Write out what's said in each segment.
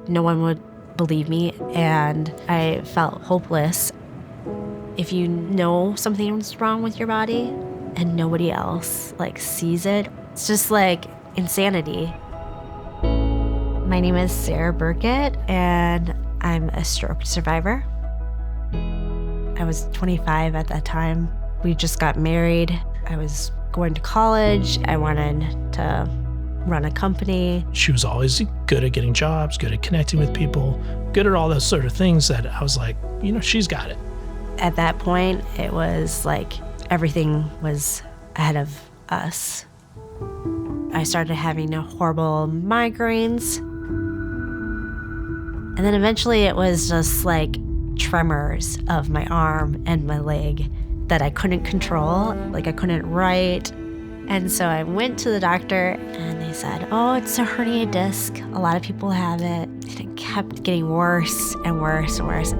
no one would believe me, and I felt hopeless. If you know something's wrong with your body and nobody else sees it, it's just insanity. My name is Sarah Burkett, and I'm a stroke survivor. I was 25 at that time. We just got married. I was going to college. I wanted to run a company. She was always good at getting jobs, good at connecting with people, good at all those sort of things that I was like, she's got it. At that point, it was everything was ahead of us. I started having horrible migraines. And then eventually it was just tremors of my arm and my leg that I couldn't control. I couldn't write. And so I went to the doctor and they said, oh, it's a herniated disc. A lot of people have it. And it kept getting worse and worse and worse.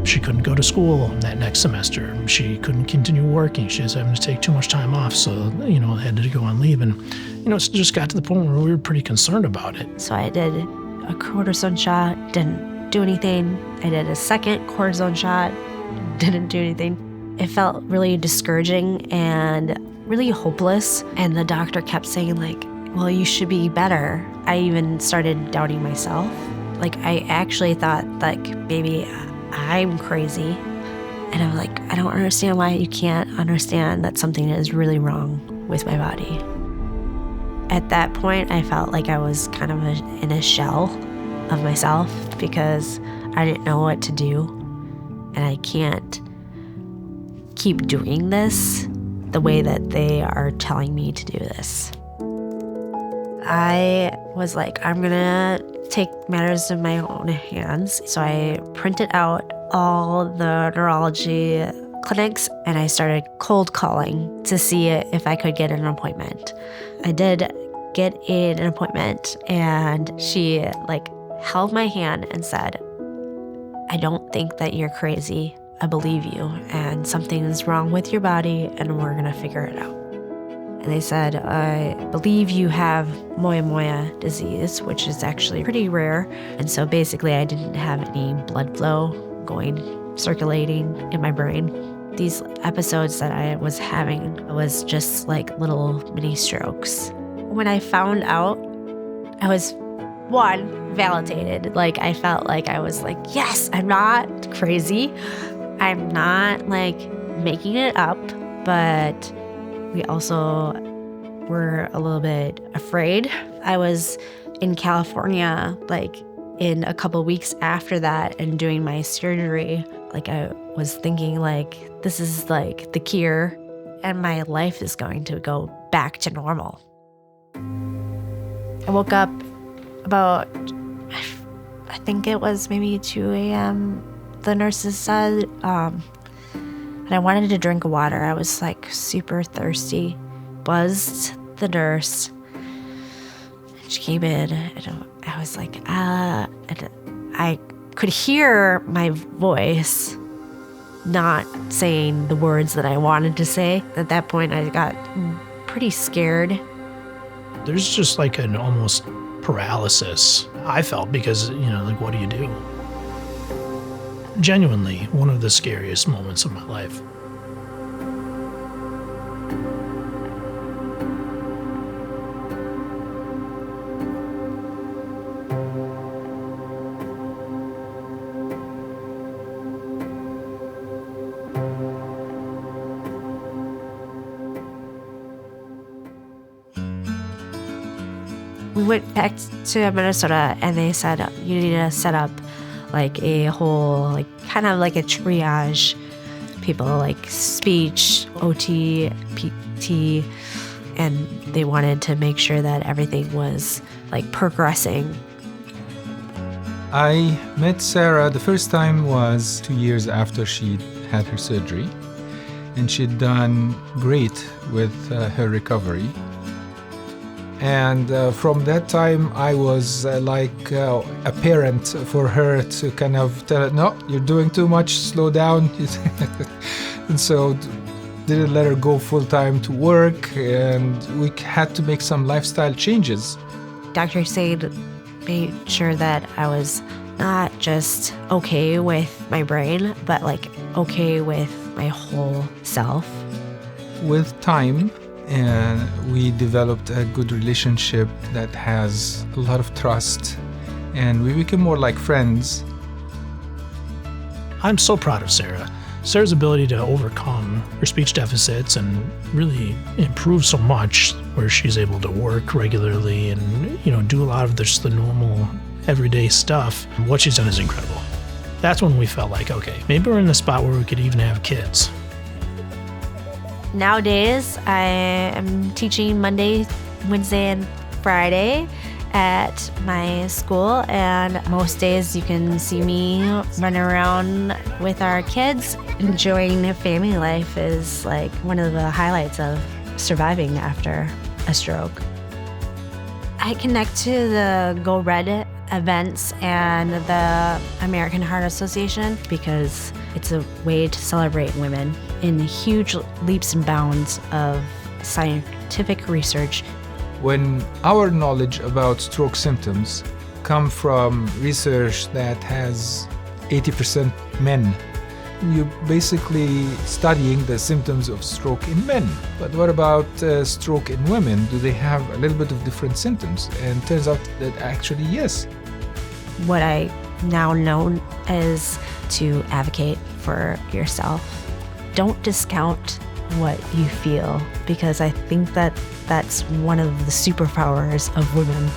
She couldn't go to school that next semester. She couldn't continue working. She was having to take too much time off. So, I had to go on leave. And, it just got to the point where we were pretty concerned about it. So I did a cortisone shot, didn't do anything. I did a second cortisone shot, didn't do anything. It felt really discouraging and really hopeless. And the doctor kept saying well, you should be better. I even started doubting myself. I actually thought maybe I'm crazy. And I'm I don't understand why you can't understand that something is really wrong with my body. At that point, I felt I was kind of in a shell of myself because I didn't know what to do. And I can't keep doing this the way that they are telling me to do this. I was I'm gonna take matters in my own hands. So I printed out all the neurology clinics and I started cold calling to see if I could get an appointment. I did get an appointment and she held my hand and said, I don't think that you're crazy. I believe you, and something is wrong with your body, and we're gonna figure it out. And they said, I believe you have Moyamoya disease, which is actually pretty rare. And so basically I didn't have any blood flow circulating in my brain. These episodes that I was having was just little mini strokes. When I found out, I was validated. I felt I was yes, I'm not crazy. I'm not making it up, but we also were a little bit afraid. I was in California in a couple weeks after that and doing my surgery. I was thinking this is the cure and my life is going to go back to normal. I woke up about, I think it was maybe 2 a.m. The nurses said, and I wanted to drink water. I was super thirsty. Buzzed the nurse. And she came in and I was and I could hear my voice not saying the words that I wanted to say. At that point, I got pretty scared. There's just an almost paralysis I felt because, what do you do? Genuinely one of the scariest moments of my life. We went back to Minnesota and they said, you need to set up a whole, kind of a triage. People speech, OT, PT, and they wanted to make sure that everything was progressing. I met Sarah the first time was 2 years after she had her surgery, and she'd done great with her recovery. And from that time, I was a parent for her to kind of tell her, no, you're doing too much, slow down. And so didn't let her go full time to work, and we had to make some lifestyle changes. Doctor said made sure that I was not just okay with my brain, but like okay with my whole self. With time, we developed a good relationship that has a lot of trust, and we became more like friends. I'm so proud of Sarah. Sarah's ability to overcome her speech deficits and really improve so much, where she's able to work regularly and, do a lot of just the normal everyday stuff. What she's done is incredible. That's when we felt like, okay, maybe we're in the spot where we could even have kids. Nowadays, I am teaching Monday, Wednesday, and Friday at my school, and most days you can see me running around with our kids. Enjoying family life is like one of the highlights of surviving after a stroke. I connect to the Go Red events and the American Heart Association because it's a way to celebrate women in huge leaps and bounds of scientific research. When our knowledge about stroke symptoms come from research that has 80% men, you're basically studying the symptoms of stroke in men. But what about stroke in women? Do they have a little bit of different symptoms? And turns out that actually, yes. What I now know is to advocate for yourself. Don't discount what you feel, because I think that that's one of the superpowers of women.